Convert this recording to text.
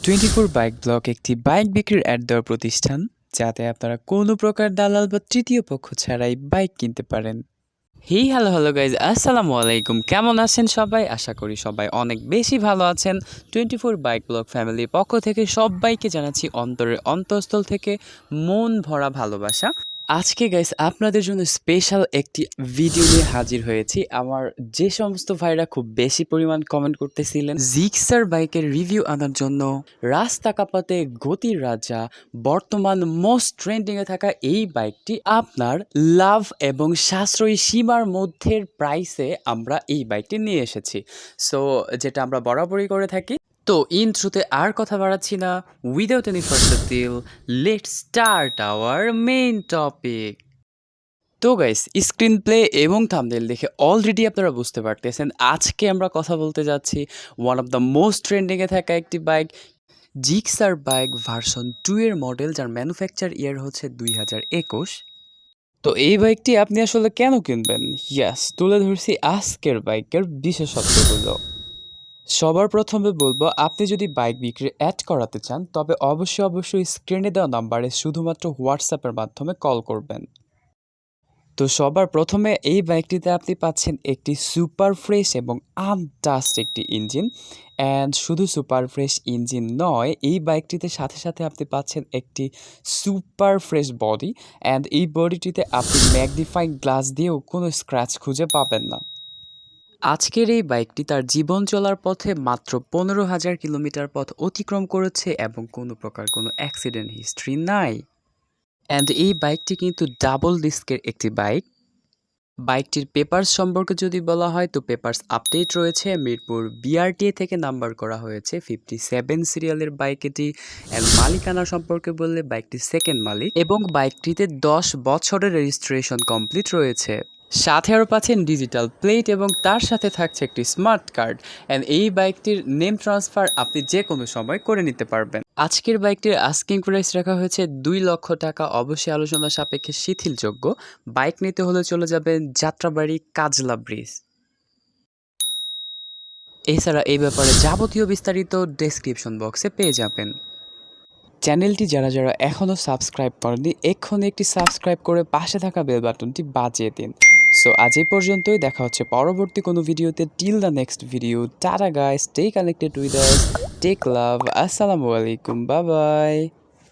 24 bike block একটি bike বিক্রির add দেওয়ার প্রতিষ্ঠান, যাতে আপনারা কোনো প্রকার দালাল বা তৃতীয় পক্ষ ছাড়াই বাইক কিনতে পারেন। হ্যালো গাইজ, আসসালামু আলাইকুম। কেমন আছেন সবাই? আশা করি সবাই অনেক বেশি ভালো আছেন। 24 বাইক ব্লক ফ্যামিলির পক্ষ থেকে সবাইকে জানাচ্ছি অন্তরের অন্তঃস্থল থেকে মন ভরা ভালোবাসা। আজকে গাইস আপনাদের জন্য স্পেশাল একটি ভিডিও নিয়ে হাজির হয়েছি। আমার যে সমস্ত ভাইরা খুব বেশি পরিমাণ কমেন্ট করতেছিলেন জিক্সার বাইকের রিভিউ আনার জন্য, রাস্তা কাঁপাতে গতির রাজা, বর্তমান মোস্ট ট্রেন্ডিংয়ে থাকা এই বাইকটি আপনার লাভ এবং সাশ্রয়ী সীমার মধ্যের প্রাইসে আমরা এই বাইকটি নিয়ে এসেছি। সো যেটা আমরা বরাবরই করে থাকি। তো ইন্ট্রোতে আর কথা বাড়াচ্ছি না, without any further deal, let's start our main topic. তো গাইস, স্ক্রিন প্লে এবং থাম্বনেল দেখে অলরেডি আপনারা বুঝতে পারতেছেন আজকে আমরা কথা বলতে যাচ্ছি ওয়ান অফ দ্য মোস্ট ট্রেন্ডিংয়ে থাকা একটি বাইক, জিক্সার বাইক ভার্সন 2 এর মডেল, যার ম্যানুফ্যাকচার ইয়ার হচ্ছে 2021। তো এই বাইকটি আপনি আসলে কেন কিনবেন? ইয়াস, তুলে ধরছি আজকের বাইকের বিশেষত্বগুলো। সবার প্রথমে বলবো, আপনি যদি বাইক বিক্রি অ্যাড করাতে চান তবে অবশ্যই স্ক্রিনে দেওয়া নাম্বারে শুধুমাত্র হোয়াটসঅ্যাপের মাধ্যমে কল করবেন। তো সবার প্রথমে এই বাইকটিতে আপনি পাচ্ছেন একটি সুপার ফ্রেশ এবং আনটাস্ট একটি ইঞ্জিন। অ্যান্ড শুধু সুপার ফ্রেশ ইঞ্জিন নয়, এই বাইকটিতে সাথে আপনি পাচ্ছেন একটি সুপার ফ্রেশ বডি। অ্যান্ড এই বডিটিতে আপনি ম্যাগনিফাইং গ্লাস দিয়েও কোনো স্ক্র্যাচ খুঁজে পাবেন না। আজকের এই বাইকটি তার জীবন চলার পথে মাত্র 15,000 কিলোমিটার পথ অতিক্রম করেছে এবং কোনো প্রকার কোনো অ্যাক্সিডেন্ট হিস্ট্রি নাই। অ্যান্ড এই বাইকটি কিন্তু ডাবল ডিস্কের একটি বাইক। বাইকটির পেপারস সম্পর্কে যদি বলা হয় তো পেপারস আপডেট রয়েছে। মিরপুর বিআরটিএ থেকে নাম্বার করা হয়েছে 57 সিরিয়ালের বাইক এটি। অ্যান্ড মালিকানা সম্পর্কে বললে বাইকটি সেকেন্ড মালিক এবং বাইকটিতে 10 বছরের রেজিস্ট্রেশন কমপ্লিট রয়েছে। সাথে আরও পাচ্ছেন ডিজিটাল প্লেট এবং তার সাথে থাকছে একটি স্মার্ট কার্ড। অ্যান্ড এই বাইকটির নেম ট্রান্সফার আপনি যে কোনো সময় করে নিতে পারবেন। আজকের বাইকটির আস্কিং প্রাইস রাখা হয়েছে 2 লক্ষ টাকা, অবশ্যই আলোচনা সাপেক্ষে শিথিলযোগ্য। বাইক নিতে হলে চলে যাবেন যাত্রাবাড়ি কাজলা ব্রিজ। এছাড়া এই ব্যাপারে যাবতীয় বিস্তারিত ডেসক্রিপশন বক্সে পেয়ে যাবেন। চ্যানেলটি যারা এখনও সাবস্ক্রাইব করেননি, এক্ষুনি একটি সাবস্ক্রাইব করে পাশে থাকা বেল বাটনটি বাজিয়ে দিন। সো আজ এই পর্যন্তই, দেখা হচ্ছে পরবর্তী কোনো ভিডিওতে। Till the next video, tata guys, stay connected with us, take love, আসসালামু আলাইকুম, বাই বাই।